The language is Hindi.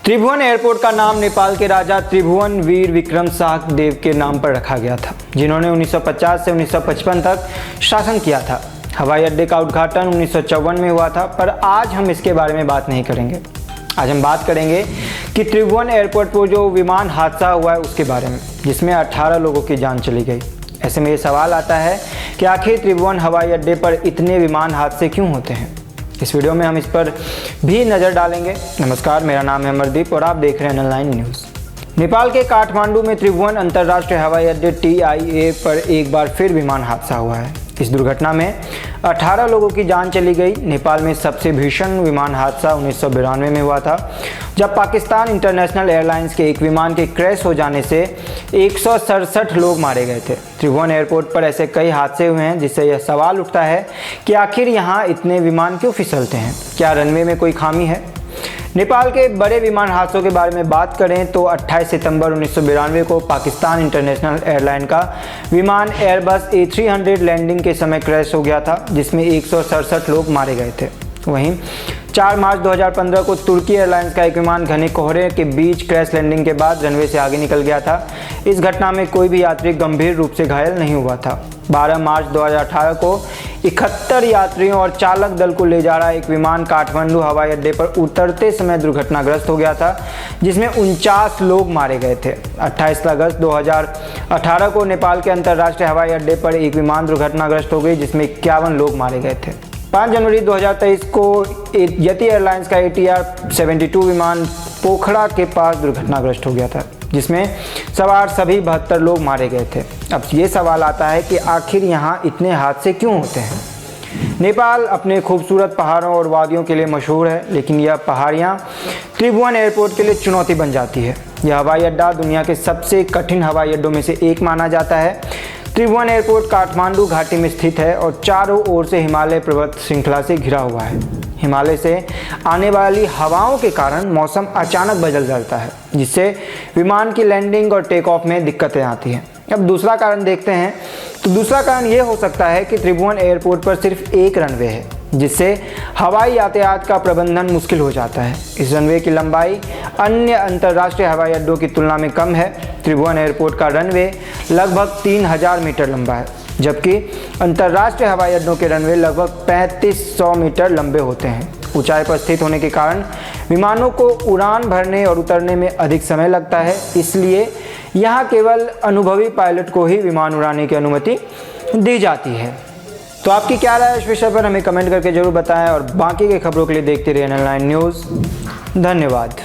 त्रिभुवन एयरपोर्ट का नाम नेपाल के राजा त्रिभुवन वीर विक्रम शाहदेव के नाम पर रखा गया था, जिन्होंने 1950 से 1955 तक शासन किया था। हवाई अड्डे का उद्घाटन 1954 में हुआ था, पर आज हम इसके बारे में बात नहीं करेंगे। आज हम बात करेंगे कि त्रिभुवन एयरपोर्ट पर जो विमान हादसा हुआ है उसके बारे में, जिसमें 18 लोगों की जान चली गई। ऐसे में ये सवाल आता है कि आखिर त्रिभुवन हवाई अड्डे पर इतने विमान हादसे क्यों होते हैं। इस वीडियो में हम इस पर भी नज़र डालेंगे। नमस्कार, मेरा नाम है अमरदीप और आप देख रहे हैं ऑनलाइन न्यूज़। नेपाल के काठमांडू में त्रिभुवन अंतर्राष्ट्रीय हवाई अड्डे TIA पर एक बार फिर विमान हादसा हुआ है। इस दुर्घटना में 18 लोगों की जान चली गई। नेपाल में सबसे भीषण विमान हादसा 1992 में हुआ था, जब पाकिस्तान इंटरनेशनल एयरलाइंस के एक विमान के क्रैश हो जाने से 167 लोग मारे गए थे। त्रिभुवन एयरपोर्ट पर ऐसे कई हादसे हुए हैं, जिससे यह सवाल उठता है कि आखिर यहाँ इतने विमान क्यों फिसलते हैं। क्या रनवे में कोई खामी है? नेपाल के बड़े विमान हादसों के बारे में बात करें तो 28 सितंबर 1992 को पाकिस्तान इंटरनेशनल एयरलाइन का विमान एयरबस A300 लैंडिंग के समय क्रैश हो गया था, जिसमें 167 लोग मारे गए थे। वहीं 4 मार्च 2015 को तुर्की एयरलाइंस का एक विमान घने कोहरे के बीच क्रैश लैंडिंग के बाद रनवे से आगे निकल गया था। इस घटना में कोई भी यात्री गंभीर रूप से घायल नहीं हुआ था। 12 मार्च 2018 को 71 यात्रियों और चालक दल को ले जा रहा एक विमान काठमांडू हवाई अड्डे पर उतरते समय दुर्घटनाग्रस्त हो गया था, जिसमें 49 लोग मारे गए थे। 28 अगस्त 2018 को नेपाल के अंतर्राष्ट्रीय हवाई अड्डे पर एक विमान दुर्घटनाग्रस्त हो गई, जिसमें 51 लोग मारे गए थे। 5 जनवरी 2023 को यति एयरलाइंस का ATR 72 विमान पोखरा के पास दुर्घटनाग्रस्त हो गया था, जिसमें सवार सभी 72 लोग मारे गए थे। अब ये सवाल आता है कि आखिर यहाँ इतने हादसे क्यों होते हैं। नेपाल अपने खूबसूरत पहाड़ों और वादियों के लिए मशहूर है, लेकिन यह पहाड़ियाँ त्रिभुवन एयरपोर्ट के लिए चुनौती बन जाती है। यह हवाई अड्डा दुनिया के सबसे कठिन हवाई अड्डों में से एक माना जाता है। त्रिभुवन एयरपोर्ट काठमांडू घाटी में स्थित है और चारों ओर से हिमालय पर्वत श्रृंखला से घिरा हुआ है। हिमालय से आने वाली हवाओं के कारण मौसम अचानक बदल जाता है, जिससे विमान की लैंडिंग और टेक ऑफ में दिक्कतें आती हैं। अब दूसरा कारण देखते हैं तो दूसरा कारण ये हो सकता है कि त्रिभुवन एयरपोर्ट पर सिर्फ एक रनवे है, जिससे हवाई यातायात का प्रबंधन मुश्किल हो जाता है। इस रनवे की लंबाई अन्य अंतर्राष्ट्रीय हवाई अड्डों की तुलना में कम है। त्रिभुवन एयरपोर्ट का रनवे लगभग 3000 मीटर लंबा है, जबकि अंतर्राष्ट्रीय हवाई अड्डों के रनवे लगभग 3500 मीटर लंबे होते हैं। ऊंचाई पर स्थित होने के कारण विमानों को उड़ान भरने और उतरने में अधिक समय लगता है, इसलिए यहाँ केवल अनुभवी पायलट को ही विमान उड़ाने की अनुमति दी जाती है। तो आपकी क्या राय है इस विषय पर हमें कमेंट करके जरूर बताएं और बाकी के खबरों के लिए देखते रहिए ऑनलाइन न्यूज़। धन्यवाद।